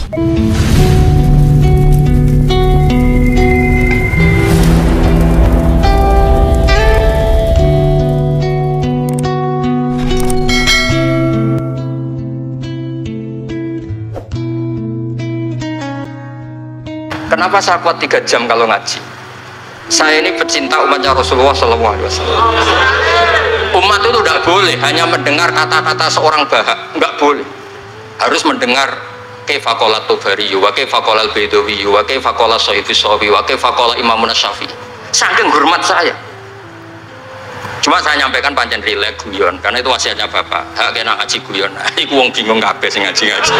Kenapa saya kuat 3 jam kalau ngaji? Saya ini pecinta umatnya Rasulullah SAW. Umat itu tidak boleh hanya mendengar kata-kata seorang bahak, nggak boleh. Harus mendengar kaifa qala Tubari, wa kaifa qala Al-Baidawi, wa kaifa qala Syafi'i, wa kaifa qala Imam Syafi'i. Saking hormat saya. Cuma saya nyampaikan pancen rileks guyon, karena itu wasiatnya Bapak. Hak kena ngaji guyon. Iku wong bingung kabeh sing ngaji-ngaji.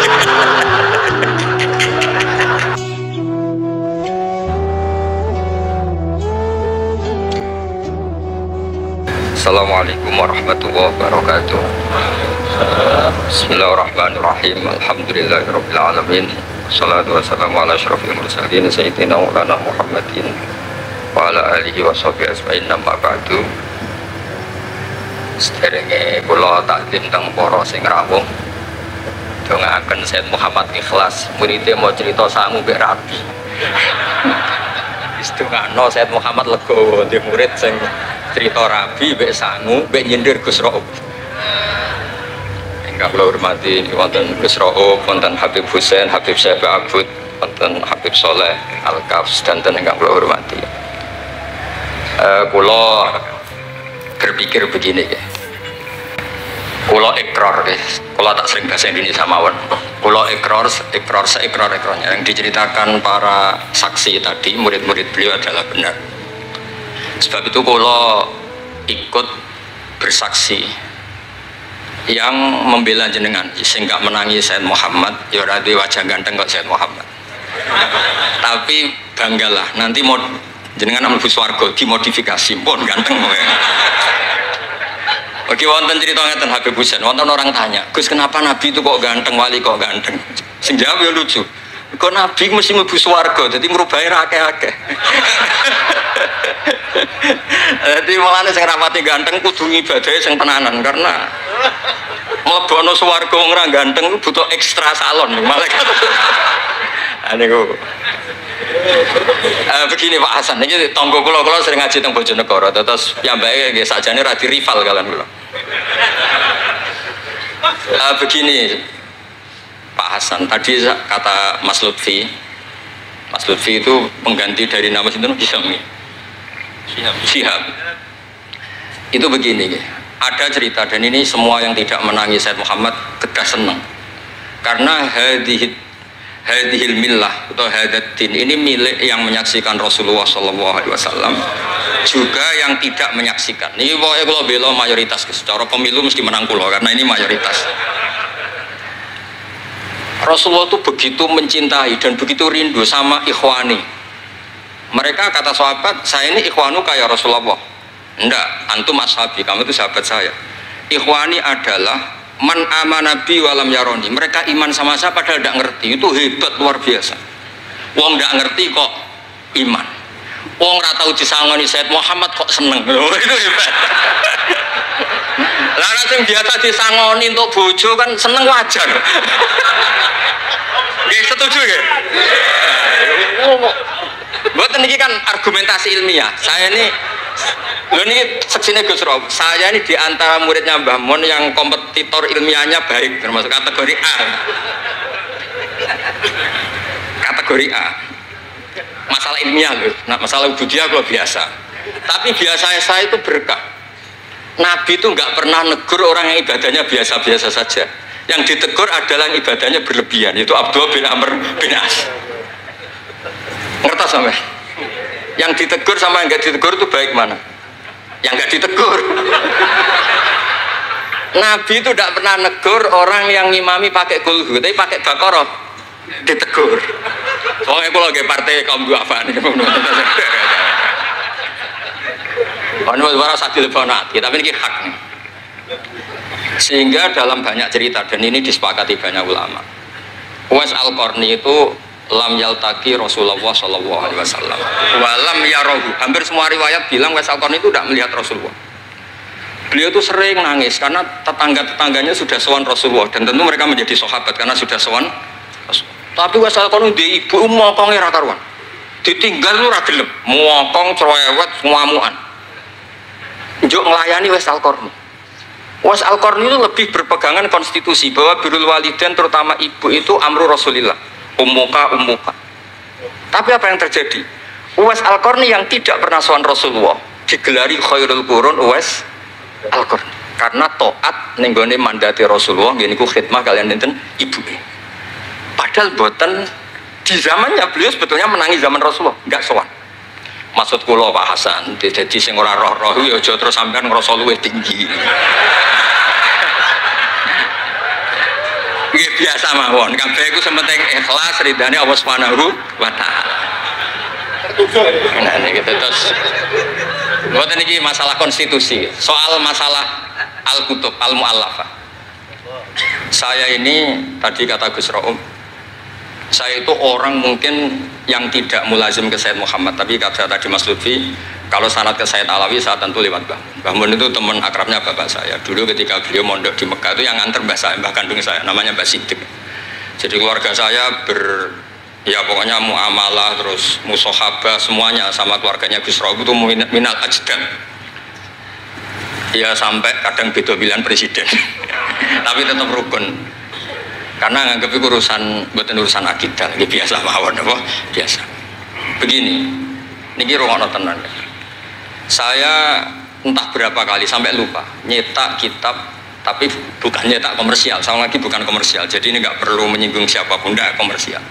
Assalamualaikum warahmatullahi wabarakatuh. Bismillahirrahmanirrahim. Alhamdulillahirabbil alamin. Wassalatu wassalamu ala asyrofil mursalin sayyidina Maulana Muhammadin wa ala alihi washabihi ajmain. Amma ba'du. Sederenge kula takdim teng para sing rawuh. Dongaaken Sayyid Muhammad Ikhlas, muridé mau cerita sangu mbek rabi. Wis dongakno Sayyid Muhammad legowo, ndek murid sing cerita rabi, mbek sangu, mbek nyindir Gus Raub. Ingkang kula hormati wonten Gus Raub, wonten Habib Husain, Habib Syekh Abud, wonten Habib Soleh Al-Kafs, dan ingkang kula hormati. Kula berpikir begini ya. Kula ikrar ya. Kula tak sering bahasa Indonesia mawon. Kula ikrar seikrar-ikrarnya yang diceritakan para saksi tadi, murid-murid beliau adalah benar. Sebab itu kula ikut bersaksi yang membela jenengan sehingga menangi Sayyid Muhammad. Ya ora duwe wajah ganteng kok Sayyid Muhammad. Tapi banggalah nanti mau jenengan mlebu swarga dimodifikasi pun ganteng kowe. Oke, wonten cerita ngeten Habib Husain, wonten orang tanya, Gus kenapa Nabi itu kok ganteng, wali kok ganteng? Sing jawab ya lucu. Kok Nabi mesti mlebu swarga, jadi merubahi akeh-akeh. Jadi malane sing rapati ganteng kudu ngibadahe sing tenanan, karena mlebono swarga wong ora ganteng butuh ekstra salon malaikat. Aniku. Begini Pak Hasan, ini tonggo kula sering ngaji teng Bojonegoro, terus piyambake nggih sakjane ra di rival kalian kula. Begini Pak Hasan, tadi kata Mas Lutfi itu pengganti dari nama sinten Syihab. Itu begini, ada cerita dan ini semua yang tidak menangis Sayyid Muhammad kedah senang karena hadhil millah atau hadatin ini milik yang menyaksikan Rasulullah SAW juga yang tidak menyaksikan. Ini pokoknya kalau bela mayoritas, secara pemilu mesti menang pulau karena ini mayoritas. Rasulullah itu begitu mencintai dan begitu rindu sama ikhwani. Mereka kata sahabat, saya ini ikhwanu kayak Rasulullah. Enggak, antum ashabi, kamu itu sahabat saya. Ikhwani adalah man amanabi walam yaroni. Mereka iman sama saya padahal tidak ngerti. Itu hebat luar biasa. Wong tidak ngerti kok iman. Wong ora tau disangoni Sayyid Muhammad kok seneng. Itu hebat. Lah sing biasa disangoni untuk bojo kan seneng wajar. Nggih setuju nggih? Mboten niki kan argumentasi ilmiah. Saya ini lho niki seksine Gus Rob. Saya ini di antara muridnya Mbah Mun yang kompetitor ilmiahnya baik, termasuk kategori A. Kategori A. Masalah ilmiah loh. Nah, masalah ubudiyah kalau biasa. Tapi biasanya saya itu berkah. Nabi itu nggak pernah negur orang yang ibadahnya biasa-biasa saja. Yang ditegur adalah yang ibadahnya berlebihan. Itu Abdullah bin Amr bin As. Ngerti sampai? Yang ditegur sama yang nggak ditegur itu baik mana? Yang nggak ditegur. Nabi itu tidak pernah negur orang yang ngimami pakai kulhu, tapi pakai bakoroh ditegur. Soalnya kalau lagi partai kaum duafa nih, ini suara sadil bonati, tapi ini hak nih. Sehingga dalam banyak cerita dan ini disepakati banyak ulama. Uwais Al-Qarni itu lam yaltaqi Rasulullah sallallahu alaihi wasallam walam yarahu. Hampir semua riwayat bilang Uwais Al-Qarni itu tidak melihat Rasulullah. Beliau itu sering nangis karena tetangga-tetangganya sudah sowan Rasulullah dan tentu mereka menjadi sahabat karena sudah sowan Rasulullah. Tapi wes alkohol di ibu mokongnya ra karuan. Ditinggal lu ra gelem, mokong cerewet ngamukan. Njuk nglayani wes alkohol. Wes alkohol itu lebih berpegangan konstitusi bahwa birrul walidain terutama ibu itu amru Rasulillah. Ummuka. Tapi apa yang terjadi? Uwais Al-Qarni yang tidak pernah sowan Rasulullah digelari khairul qurun Uwais Al-Qarni karena taat ning gone mandate Rasulullah ngene iku khidmah kalian enten ibu. Padahal boten di zamannya beliau sebetulnya menangi zaman Rasulullah, enggak sowan. Maksud kula Pak Hasan, dadi sing ora roh-roh ya aja terus sampean ngrasa luwih tinggi. Nggih biasa mawon, kabeh iku sementing ikhlas ridane Allah Subhanahu wa taala. Nah niki terus mboten iki masalah konstitusi, soal masalah al-kutub al-mu'allafah. Saya ini tadi kata Gus Raum, saya itu orang mungkin yang tidak mulazim ke Sayyid Muhammad, tapi kata tadi Mas Lutfi, kalau sanad ke Sayyid Alawi saya tentu lewat Mbah Mun itu teman akrabnya bapak saya. Dulu ketika beliau mondok di Mekah itu yang nganter mbah saya, mbah kandung saya, namanya Mbah Sidik. Jadi keluarga saya ya pokoknya muamalah terus musohabah semuanya sama keluarganya Gus Raub itu minal ajdam. Ya sampai kadang beda pilihan presiden, tapi tetap rukun. Karena nganggep itu urusan akidah, ini biasa mawon apa? Biasa. Begini, niki rungokno tenan. Saya entah berapa kali sampai lupa nyetak kitab, tapi bukan nyetak komersial. Saya lagi bukan komersial, jadi ini nggak perlu menyinggung siapapun, nggak komersial.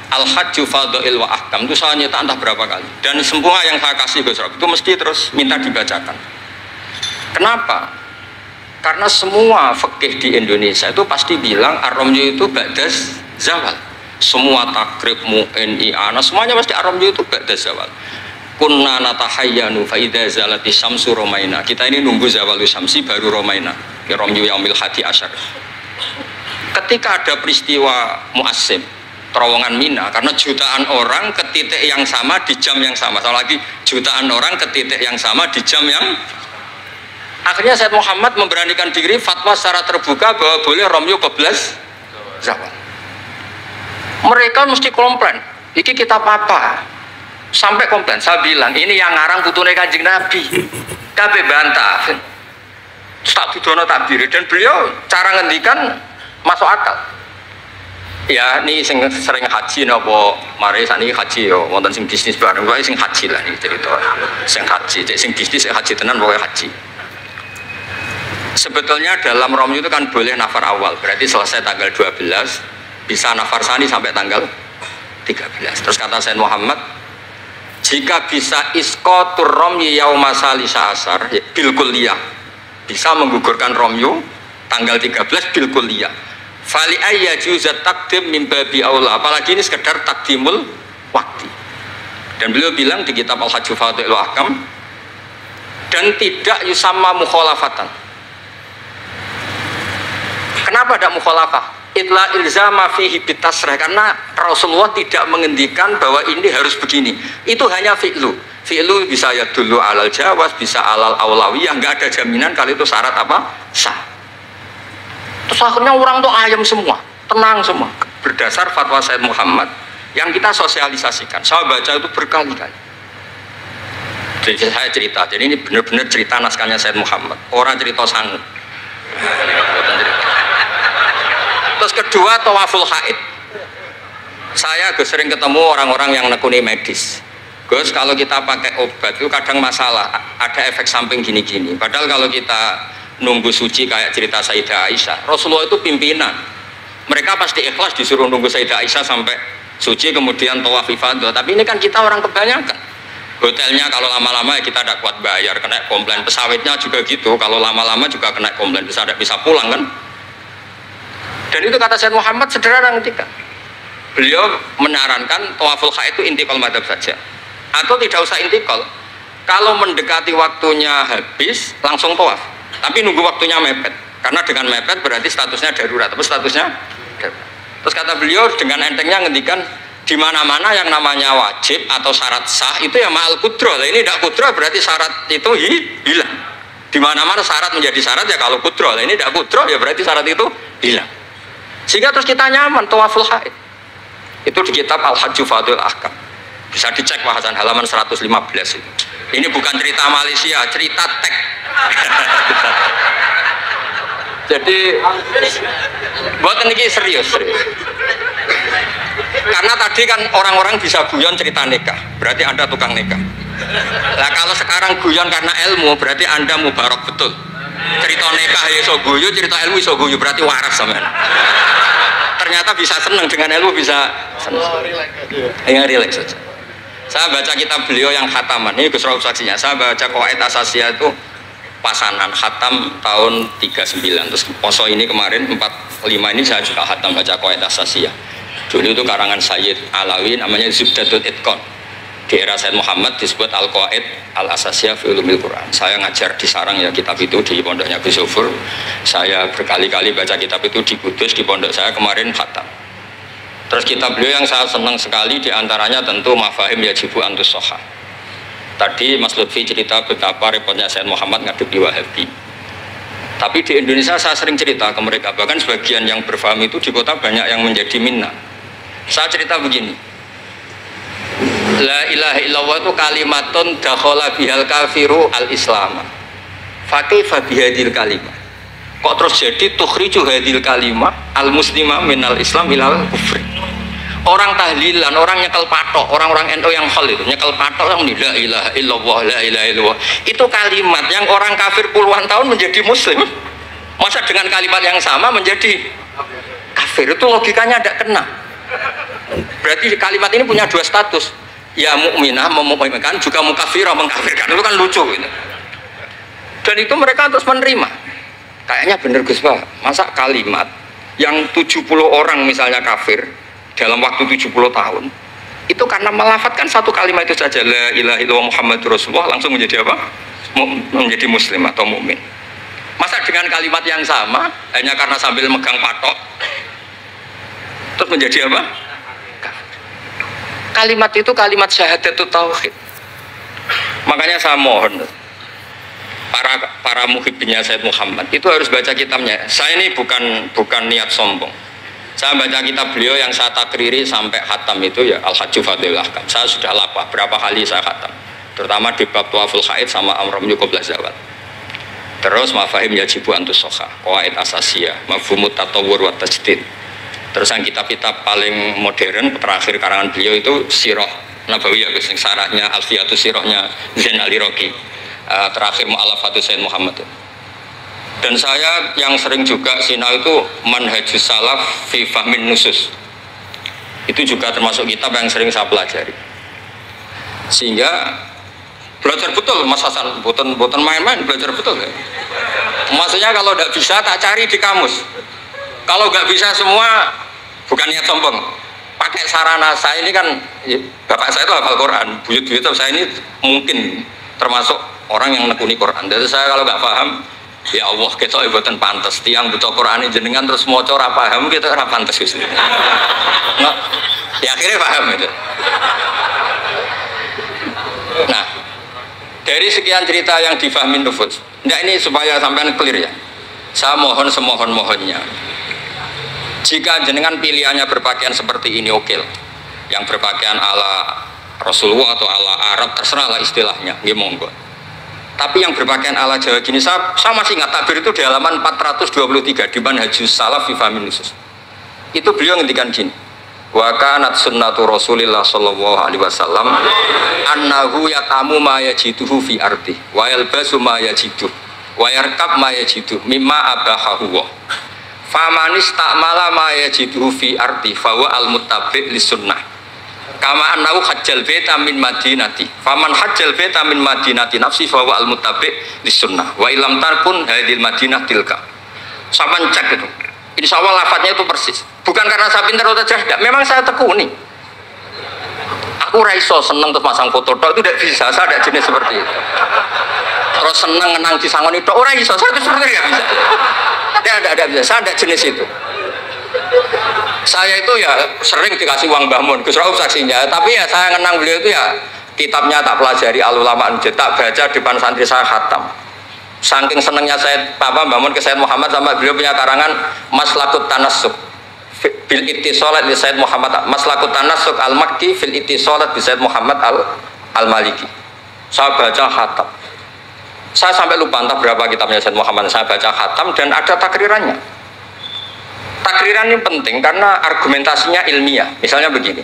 Al-Hajju Fadha'il wa Ahkam itu saya nyetak entah berapa kali. Dan semua yang saya kasih Gus Rob itu mesti terus minta dibacakan. Kenapa? Karena semua fikih di Indonesia itu pasti bilang ar-ramyu itu ba'das zawal. Semua takrib mu'in i'ana semuanya pasti ar-ramyu itu ba'das zawal. Kunna natahayyanu fa idza zalati syamsu romaina. Kita ini nunggu zawalu syamsi baru romaina. Ya ramyu yaumil hadi asyar. Ketika ada peristiwa mu'assim terowongan Mina, karena jutaan orang ke titik yang sama di jam yang sama. Soal lagi jutaan orang ke titik yang sama di jam yang akhirnya Sayyid Muhammad memberanikan diri fatwa secara terbuka bahwa boleh ramyu keblas zawal. Mereka mesti komplain, iki kitab apa? Sampai komplain, saya bilang ini yang ngarang putune Kanjeng Nabi. Kabeh bantah. Tak dudono takbir dan beliau cara ngendikan masuk akal. Ya ini sing sering haji napa mari sakniki haji yo wonten sing bisnis bareng wae sing haji lah niki cerita. Sing haji, sing bisnis sing haji tenan pokoke haji. Sebetulnya dalam ramyu itu kan boleh nafar awal, berarti selesai tanggal 12 bisa nafar sani sampai tanggal 13. Terus kata Sayyid Muhammad, jika bisa iskotur ramyu yauma salisa asar bil kulliyah, bisa menggugurkan ramyu tanggal 13 bil kulliyah. Fali ayya juzat takdim min babi aula, apalagi ini sekedar takdimul waktu. Dan beliau bilang di kitab Al-Hajju Fadha'il wa Ahkam, dan tidak yusamma mukhalafatan. Kenapa ada mukhalafah? Itla ilzama fihi bitasrah, karena Rasulullah tidak mengendikan bahwa ini harus begini. Itu hanya fi'lu. Fi'lu bisa ya dulu alal jawaz, bisa alal aulawiyah, nggak ada jaminan kalau itu syarat apa? Sah. Terus akhirnya orang tuh ayam semua, tenang semua. Berdasar fatwa Sayyid Muhammad yang kita sosialisasikan. Saya baca itu berkali-kali. Jadi saya cerita, jadi ini benar-benar cerita naskahnya Sayyid Muhammad. Orang cerita sangu. Terus kedua, tawaful haid. Saya sering ketemu orang-orang yang nekuni medis. Gus, kalau kita pakai obat itu kadang masalah, ada efek samping gini-gini. Padahal kalau kita nunggu suci kayak cerita Sayyidah Aisyah, Rasulullah itu pimpinan. Mereka pasti ikhlas disuruh nunggu Sayyidah Aisyah sampai suci kemudian tawaf ifadah. Tapi ini kan kita orang kebanyakan. Hotelnya kalau lama-lama ya kita tidak kuat bayar, kena komplain. Pesawatnya juga gitu, kalau lama-lama juga kena komplain, tidak bisa pulang kan. Dan itu kata Sayyid Muhammad sederhana ketika beliau menyarankan tawaful haid itu intikal madhab saja, atau tidak usah intikal. Kalau mendekati waktunya habis langsung tawaf, tapi nunggu waktunya mepet, karena dengan mepet berarti statusnya darurat, tapi statusnya darurat. Terus kata beliau dengan entengnya ngendikan di mana-mana yang namanya wajib atau syarat sah itu ya ma'al kudroh. Ini tidak kudroh berarti syarat itu hilang. Di mana-mana syarat menjadi syarat ya kalau kudroh. Ini tidak kudroh ya berarti syarat itu hilang. Sehingga terus kita nyaman tawaful haid. Itu di kitab Al-Hajjufatul Ahkam. Bisa dicek bahasan halaman 115 itu. Ini bukan cerita Malaysia, cerita tek. Jadi buat ini serius. Karena tadi kan orang-orang bisa guyon cerita nikah, berarti Anda tukang nikah. Nah kalau sekarang guyon karena ilmu, berarti Anda mubarak betul. Cerita nikah iso guyu, cerita ilmu iso guyu, berarti waras sampean. Ternyata bisa senang dengan ilmu, bisa senang. Yang rileks saja. Saya baca kitab beliau yang khataman, ini Gus Rauf saksinya. Saya baca Qawaid Asasiyah itu pasanan khatam tahun 39. Terus poso ini kemarin 45 ini saya juga khatam baca Qawaid Asasiyah. Dulu itu karangan Sayyid Alawi namanya Zubdatul Itqan. Di era Sayyid Muhammad disebut Al-Qawaid Al-Asasiyah fi Ulumil Quran. Saya ngajar di Sarang ya kitab itu di pondoknya Gus Sufur. Saya berkali-kali baca kitab itu di Kudus di pondok saya kemarin khatam. Terus kitab beliau yang saya senang sekali diantaranya tentu Mafahim Yajibu Antus Soha. Tadi Mas Lutfi cerita betapa repotnya Sayyid Muhammad ngadepi Wahabi. Tapi di Indonesia saya sering cerita ke mereka, bahkan sebagian yang berfaham itu di kota banyak yang menjadi minna. Saya cerita begini, La ilaha illallah itu kalimatun dakhala bihal kafiru al-islam. Fakaifa bihadil kalimah. Kok terus jadi tukhriju hadil kalimah al-muslimah minal islam ilal kufri. Orang tahlilan, orang nyekel patok, orang-orang NU yang khol itu nyekel patok yang la ilaha illallah, la ilaha illallah. Itu kalimat yang orang kafir puluhan tahun menjadi muslim. Masa dengan kalimat yang sama menjadi kafir? Itu logikanya tidak kena. Berarti kalimat ini punya dua status. Ya mukminah memukminkan, juga mukafirah mengkafirkan. Itu kan lucu gitu. Dan itu mereka terus menerima. Kayaknya bener Gus Pak, masa kalimat yang 70 orang misalnya kafir dalam waktu 70 tahun itu karena melafatkan satu kalimat itu saja, la ilaha illallah Muhammadur Rasulullah, langsung menjadi apa? Menjadi muslim atau mukmin. Masa dengan kalimat yang sama hanya karena sambil megang patok terus menjadi apa? Kalimat itu kalimat syahadatut tauhid. Makanya saya mohon para muhibbinya Sayyid Muhammad itu harus baca kitabnya. Saya ini bukan niat sombong. Saya baca kitab beliau yang saya takriri sampai khatam itu ya Al-Hajjufatul Ahkam. Saya sudah lapah berapa kali saya khatam. Terutama di bab Tuaful Haid sama Amram Yukoblah Zawad. Terus Mafahim Yajibu Antus Soha, Qawaid Asasiyah, Mafhumut Tatawur wa Tajdid. Terus yang kitab-kitab paling modern terakhir karangan beliau itu Sirah Nabawiyah, sarahnya Alfiyatus Sirahnya Zain Al-Iraqi. Terakhir Mu'alafatul Sayyid Muhammad. Dan saya yang sering juga sinau itu Manhajus Salaf fi Fahmin Nusus. Itu juga termasuk kitab yang sering saya pelajari. Sehingga belajar betul Mas Hasan, bukan main-main, belajar betul ya. Maksudnya kalau tidak bisa tak cari di kamus. Kalau nggak bisa semua bukan niat sombong. Pakai sarana saya ini kan bapak saya itu hafal Quran, buyut-buyut saya ini mungkin termasuk orang yang nekuni Quran. Jadi saya kalau nggak paham, ya Allah kita ibadah pantas. Tiang butuh Quran ini jenengan terus mau ora paham kita ora pantas wis. Nah, ya akhirnya paham itu. Nah, dari sekian cerita yang difahami nufus, nah ini supaya sampean clear ya. Saya mohon semohon-mohonnya. Jika jenengan pilihannya berpakaian seperti ini oke. Yang berpakaian ala Rasulullah atau ala Arab terserah lah istilahnya, nggih monggo. Tapi yang berpakaian ala Jawa gini, saya masih ingat takbir itu di halaman 423 di Manhajus Salaf fi Fahmin Nusus. Itu beliau ngendikan gini, wa kanat sunnatu Rasulillah sallallahu alaihi wasallam annahu yatamu ma yajiduhu fi ardi wa yalbasu ma yajidu wa yarkab ma yajidu mimma abahahu wa famanis ta'mala ma yajiduhu fi ardi fawa al-muttabi' li sunnah kama annahu hajjal baita min madinati faman hajjal baita min madinati nafsi fawa al-muttabi' li sunnah wa ilam tarkun hadil madinah tilka. Saman cek itu insya Allah lafadznya itu persis, bukan karena saya pintar atau cerdas, memang saya tekuni. Aku raiso seneng terus masang foto tok itu tidak bisa, saya tidak jenis seperti itu. Terus seneng ngenang di sangon itu orang iso, saya itu seperti tidak bisa. Tidak bisa, saya tidak jenis itu. Saya itu ya sering dikasih uang Mbah Mun, Gus Rauf saksinya, tapi ya saya ngenang beliau itu ya kitabnya tak pelajari al-ulama tak baca depan santri saya khatam. Saking senengnya saya Mbah Mun ke Sayyid Muhammad sampai beliau punya karangan Maslakut Tanassub bil ittisalat li Said Muhammad Maslakut Tanasuk al-Makki fil ittisalat bi Said Muhammad al-Maliki. Saya baca khatam. Saya sampai lupa entah berapa kitabnya Said Muhammad. Saya baca khatam dan ada takrirannya. Takriran ini penting karena argumentasinya ilmiah. Misalnya begini.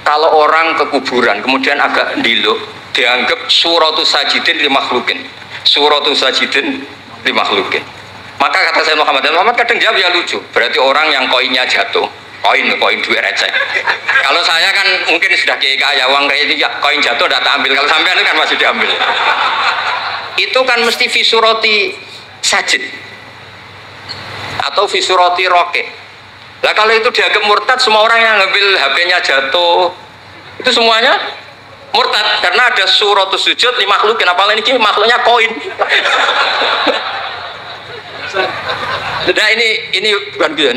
Kalau orang ke kuburan kemudian agak diluk, dianggap suratus sajidin li makhlukin. Suratus sajidin li makhlukin. Maka kata Said Muhammad, kadang jawab ya lucu. Berarti orang yang koinnya jatuh, koin duit receh. Kalau saya kan mungkin sudah kaya, uang kayak itu koin jatuh tidak tak ambil. Kalau sampean itu kan masih diambil. Itu kan mesti fisuroti sajid atau fisuroti roke. Lah kalau itu dianggap murtad, semua orang yang ngambil HP-nya jatuh itu semuanya murtad karena ada suratus sujud li makhlukin. Apalagi ini makhluknya koin. Nah ini bukan gitu.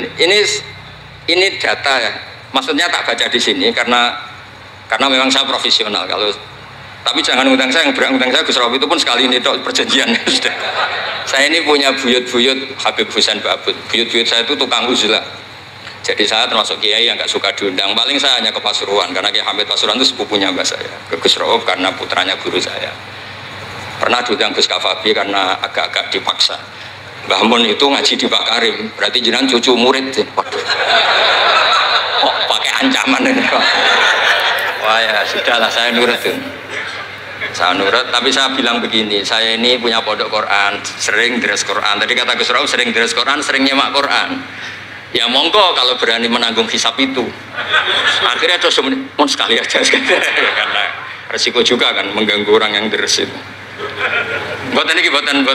Ini data ya. Maksudnya tak baca di sini karena memang saya profesional. Kalau tapi jangan ngundang saya, yang berang ngundang saya Gus Rawi itu pun sekali ini perjanjian. Saya ini punya buyut-buyut Habib Husain Babut. Buyut-buyut saya itu tukang uzlah. Jadi saya termasuk kiai yang nggak suka diundang. Paling saya hanya ke Pasuruan karena Kiai Hamid Pasuruan itu sepupunya mbak saya. Ke Gus Rawi karena putranya guru saya. Pernah diundang Gus Kafabi karena agak-agak dipaksa. Mbah Mun itu ngaji di Pak Karim, berarti jenengan cucu murid. Waduh. Kok pakai ancaman ini? Wah ya sudahlah, saya nurut tuh. Saya nurut, tapi saya bilang begini, saya ini punya pondok Quran, sering deres Quran. Tadi kata Gus Rauf sering deres Quran, sering nyemak Quran. Ya monggo kalau berani menanggung hisab itu. Akhirnya terus mun sekali aja karena resiko juga kan mengganggu orang yang deres itu. Buatan ini buatan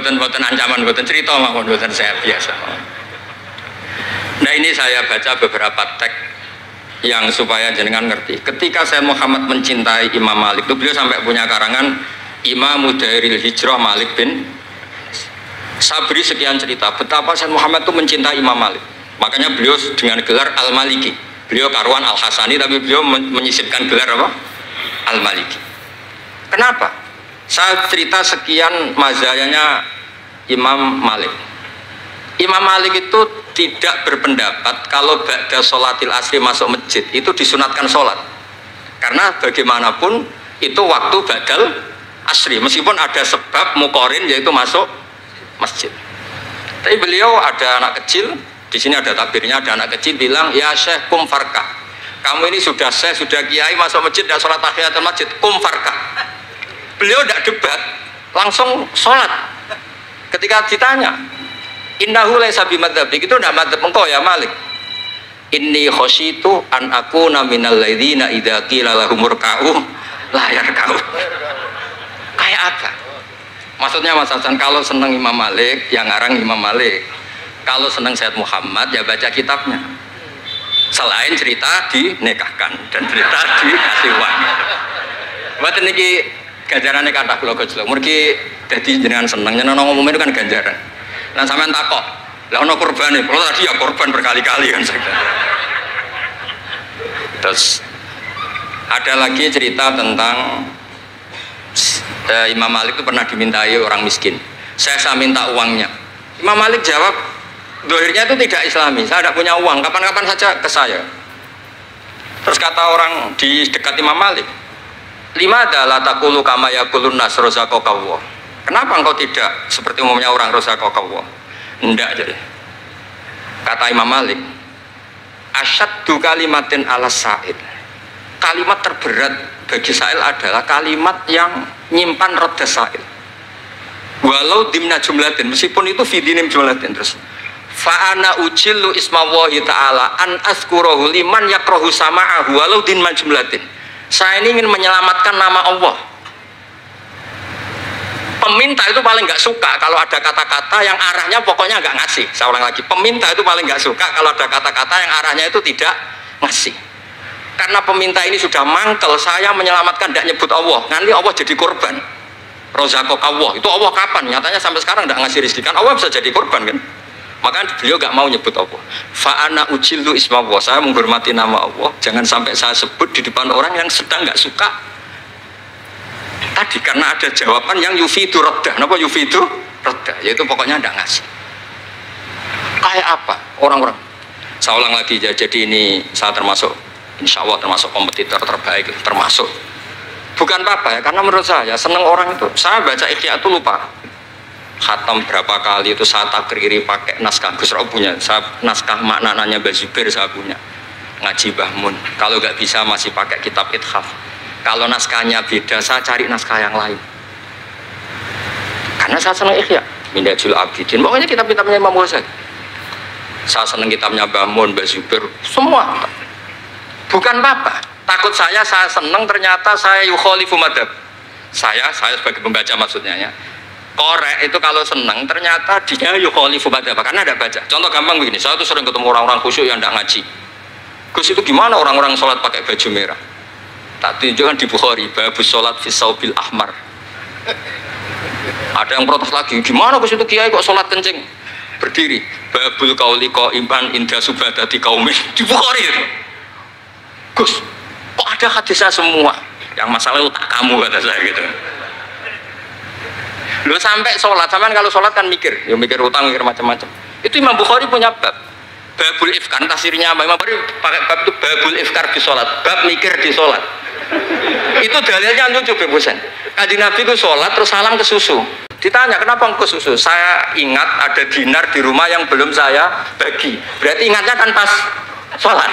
ancaman, buatan cerita maupun buatan saya biasa. Nah ini saya baca beberapa teks yang supaya jenengan ngerti. Ketika saya Muhammad mencintai Imam Malik itu beliau sampai punya karangan Imam Mudairil Hijrah Malik bin Sabri sekian cerita betapa saya Muhammad itu mencintai Imam Malik. Makanya beliau dengan gelar Al-Maliki. Beliau karuan Al-Hasani tapi beliau menyisipkan gelar apa? Al-Maliki. Kenapa? Saya cerita sekian mazhayanya Imam Malik. Imam Malik itu tidak berpendapat kalau ba'da sholatil asri masuk masjid itu disunatkan sholat. Karena bagaimanapun itu waktu ba'dal asri. Meskipun ada sebab mukorin yaitu masuk masjid. Tapi beliau ada anak kecil, di sini ada tabirnya, ada anak kecil bilang, ya Syekh kum farkah. Kamu ini sudah Syekh, sudah kiai masuk masjid dan sholat tahiyatul masjid, kum farkah. Beliau tidak debat, langsung sholat. Ketika ditanya, innahu laisa bimadzhabik, itu tidak madzhab engkau ya Malik. Inni khosyitu an akuna minal ladzina idza qila lahum murka'u la yarka'u. Kayak apa? Maksudnya Mas Hasan, kalau senang Imam Malik, yang ngarang Imam Malik. Kalau senang Said Muhammad, ya baca kitabnya. Selain cerita dinikahkan dan cerita dikasih uang. Buat ini ganjarannya kata kalau gojlok, mungkin jadi jenengan seneng, jenengan ngomong itu kan ganjaran. Dan sampean takok, lah ono korban nih, kalau tadi ya korban berkali-kali kan. Terus ada lagi cerita tentang Imam Malik itu pernah dimintai orang miskin. Saya minta uangnya. Imam Malik jawab, dohirnya itu tidak Islami. Saya tidak punya uang, kapan-kapan saja ke saya. Terus kata orang di dekat Imam Malik, lima adalah takulu kama yakulun nas rozaqallah. Kenapa engkau tidak seperti umumnya orang rozaqallah? Enggak jadi. Kata Imam Malik, asyaddu kalimatin ala sa'il. Kalimat terberat bagi sa'il adalah kalimat yang nyimpan roda sa'il. Walau dimna jumlatin, meskipun itu fidinim jumlatin terus. Fa'ana ujillu ismawahi ta'ala an azkurahu liman yakrohu sama'ahu walau dimna jumlatin. Saya ini ingin menyelamatkan nama Allah. Peminta itu paling nggak suka kalau ada kata-kata yang arahnya pokoknya nggak ngasih. Saya ulang lagi, peminta itu paling nggak suka kalau ada kata-kata yang arahnya itu tidak ngasih. Karena peminta ini sudah mangkel, saya menyelamatkan tidak nyebut Allah. Nanti Allah jadi korban. Rozakok Allah, itu Allah kapan? Nyatanya sampai sekarang tidak ngasih rezeki, kan Allah bisa jadi korban kan? Maka beliau gak mau nyebut Allah. Fa'ana ujillu ismawah, saya menghormati nama Allah. Jangan sampai saya sebut di depan orang yang sedang gak suka. Tadi karena ada jawaban yang yufidu raddah. Kenapa yufidu raddah? Yaitu pokoknya tidak ngasih. Kayak apa orang-orang? Saya ulang lagi ya, jadi ini saya termasuk, insya Allah termasuk kompetitor terbaik, termasuk. Bukan apa ya, karena menurut saya seneng orang itu. Saya baca Ikhya itu lupa. Khatam berapa kali itu saya takriri pakai naskah Gus Ro punya, saya naskah maknanya Mbah Zubair saya punya. Ngaji Mbah Mun. Kalau nggak bisa masih pakai kitab Ithaf. Kalau naskahnya beda, saya cari naskah yang lain. Karena saya seneng Ikhya, Minhajul Abidin. Pokoknya kitab-kitabnya Imam Ghazali. Saya seneng kitabnya Mbah Mun, Mbah Zubair, semua. Bukan apa-apa. Takut saya seneng ternyata saya yukhalifu madhab. Saya sebagai pembaca maksudnya ya. Korek itu kalau seneng ternyata dia yukhalifu madhab karena ada baca. Contoh gampang begini, saya tuh sering ketemu orang-orang khusyuk yang tidak ngaji. Gus itu gimana orang-orang sholat pakai baju merah? Tak tunjukkan di Bukhari, babus sholat fi saubil ahmar. Ada yang protes lagi, gimana Gus itu kiai kok sholat kencing? Berdiri, babul kauli iman indah subadati kaumin di Bukhari. Gus, kok ada hadisnya semua? Yang masalah otak kamu kata saya gitu. Lu sampai sholat, sampai kalau sholat kan mikir, ya mikir utang, mikir macam-macam. Itu Imam Bukhari punya bab, babul ifkar, tafsirnya apa? Imam Bukhari pakai bab itu babul ifkar di sholat, bab mikir di sholat. Itu dalilnya lucu bebusan. Kanjeng Nabi itu sholat terus salam ke susu. Ditanya kenapa engkau susu? Saya ingat ada dinar di rumah yang belum saya bagi. Berarti ingatnya kan pas sholat.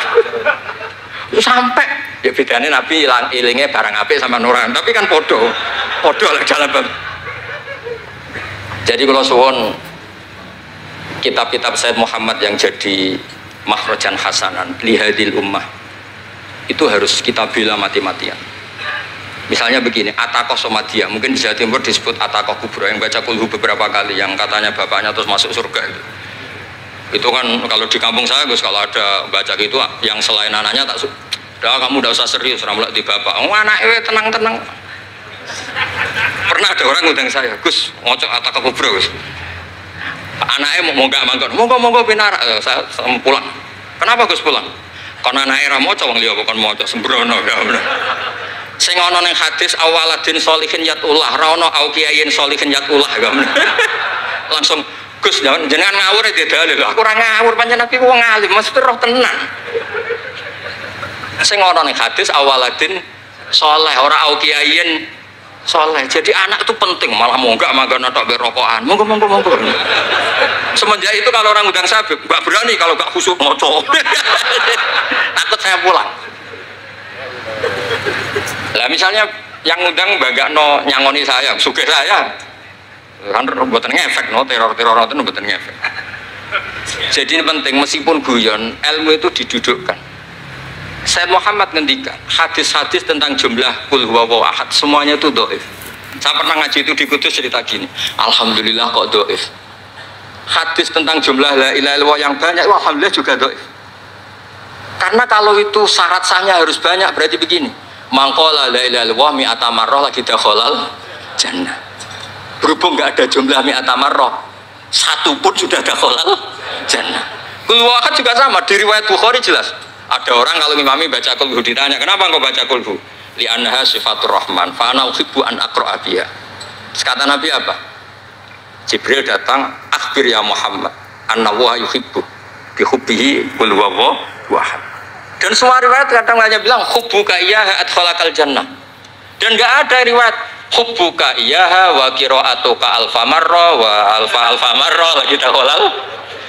Sampai ya bedanya Nabi ilingnya barang apik sama nuran. Tapi kan podo lah jalan bab. Jadi kalau suwon kitab-kitab Sayyid Muhammad yang jadi makhrajan hasanan lihadil ummah itu harus kita bela mati-matian. Misalnya begini, Atakoh Somadiyah, mungkin di Jawa Timur disebut Atakoh Kubro yang baca kulhu beberapa kali, yang katanya bapaknya terus masuk surga itu. Itu kan kalau di kampung saya Gus, kalau ada baca gitu yang selain anaknya tak udah kamu udah usah serius ramlah di bapak. Oh anaknya tenang-tenang. Pernah ada orang ngundang saya, Gus, ngocok Atakoh Kubro Gus. Anaknya mau nggak mangkon, monggo pinar, saya pulang. Kenapa Gus pulang? Karena anaknya ra maca wong liya kok maca sembrono ya. Sing ana ning hadis awaladin sholihin yatullah ra ono au kiyayin sholihin yatullah ya. Langsung Gus jenengan ngawur ya dalil. Aku ora ngawur pancen aku wong alim mesti roh tenan. Sing ana ning hadis awaladin sholeh ora au kiyayin sholeh. Jadi anak itu penting, malah monggak manggon tok berokokan. Monggo. Semenjak itu kalau orang undang saya enggak berani kalau enggak khusyuk ngoco. Takut saya pulang. Lah misalnya yang undang Mbak nyangoni saya, sugih saya. Kan mboten ngefek no, teror itu mboten ngefek. Jadi ini penting meskipun guyon, ilmu itu didudukkan. Sayyid Muhammad ngendikan, hadis-hadis tentang jumlah kul huwallahu ahad semuanya itu dhaif. Saya pernah ngaji itu di Kudus cerita gini. Alhamdulillah kok dhaif. Hadis tentang jumlah la ilaha illallah yang banyak, alhamdulillah juga dhaif. Karena kalau itu syarat sahnya harus banyak, berarti begini. Mangqala la ilaha illallah mi'ata marrah lagi dakhalal jannah. Berhubung enggak ada jumlah mi'ata marrah, satu pun sudah dakhalal jannah. Kul huwallahu juga sama, di riwayat Bukhari jelas. Ada orang kalau imami baca kulhu ditanya, kenapa engkau baca kulhu? Li'annaha sifatur rahman, fa'ana uhibbu an aqra'a biha. Kata Nabi apa? Jibril datang, akhbir ya Muhammad, annallaha yuhibbu bihubbihi qul huwallahu ahad. Dan semua riwayat kadang hanya bilang hubbuka iyyaha adkhalakal jannah. Dan enggak ada riwayat hubbuka iyyaha wa qira'atuka alfa marra wa alfa marra lagi dakhalal.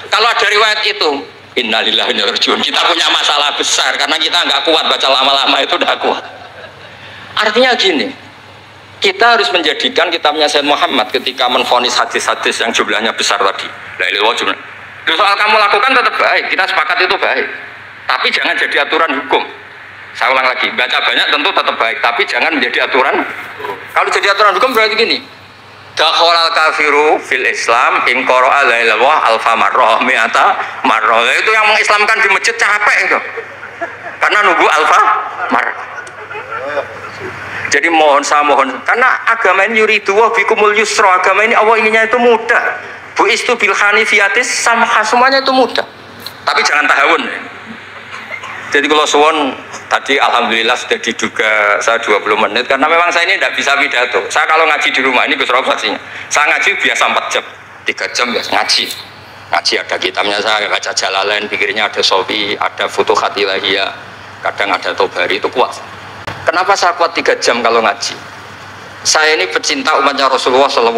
Kalau ada riwayat itu innalillahi wa inna ilaihi raji'un. Kita punya masalah besar karena kita nggak kuat baca lama-lama itu udah kuat. Artinya gini, kita harus menjadikan kitabnya Sayyid Muhammad ketika menvonis hadis-hadis yang jumlahnya besar tadi. La ilaha illallah. Soal kamu lakukan tetap baik, kita sepakat itu baik. Tapi jangan jadi aturan hukum. Saya ulang lagi, baca banyak tentu tetap baik, tapi jangan menjadi aturan. Kalau jadi aturan hukum berarti gini. Dakhalal kafiru fil Islam in qara'a la ilaha illallah alfa marrah mi'ata marrah. Itu yang mengislamkan di masjid capek itu. Karena nunggu alfa marrah. Jadi saya mohon karena agama ini yuridu wa bikumul yusra, agama ini Allah inginnya itu mudah. Buistu bil hanifiyatis samha, semuanya itu mudah. Tapi jangan tahawun. Jadi kalau suwon tadi alhamdulillah sudah diduga saya 20 menit karena memang saya ini tidak bisa pidato. Saya kalau ngaji di rumah ini Gus Rob saksinya. Saya ngaji biasa 4 jam, 3 jam ya ngaji. ngaji ada kitabnya, saya baca Jalalain, pikirnya ada Sofi, ada Futuhat Ilahiyah, kadang ada Tobari, itu kuat. Kenapa saya kuat 3 jam kalau ngaji? Saya ini pecinta umatnya Rasulullah SAW.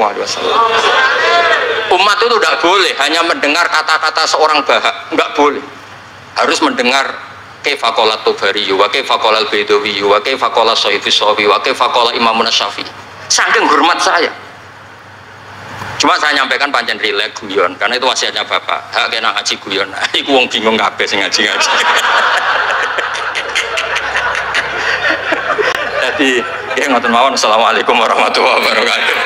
Umat itu tidak boleh hanya mendengar kata-kata seorang bahak, nggak boleh. Harus mendengar kaifa qala Tobari, wa kaifa qala Al-Baidawi, wa kaifa qala Syafi'i, wa kaifa qala Imam Syafi'i. Saking hormat saya. Cuma saya nyampaikan pancen rileks guyon, karena itu wasiatnya Bapak. Hak kena ngaji guyon. Iku wong bingung kabeh sing ngaji-ngaji. Jadi, ya ngoten mawon. Assalamualaikum warahmatullahi wabarakatuh.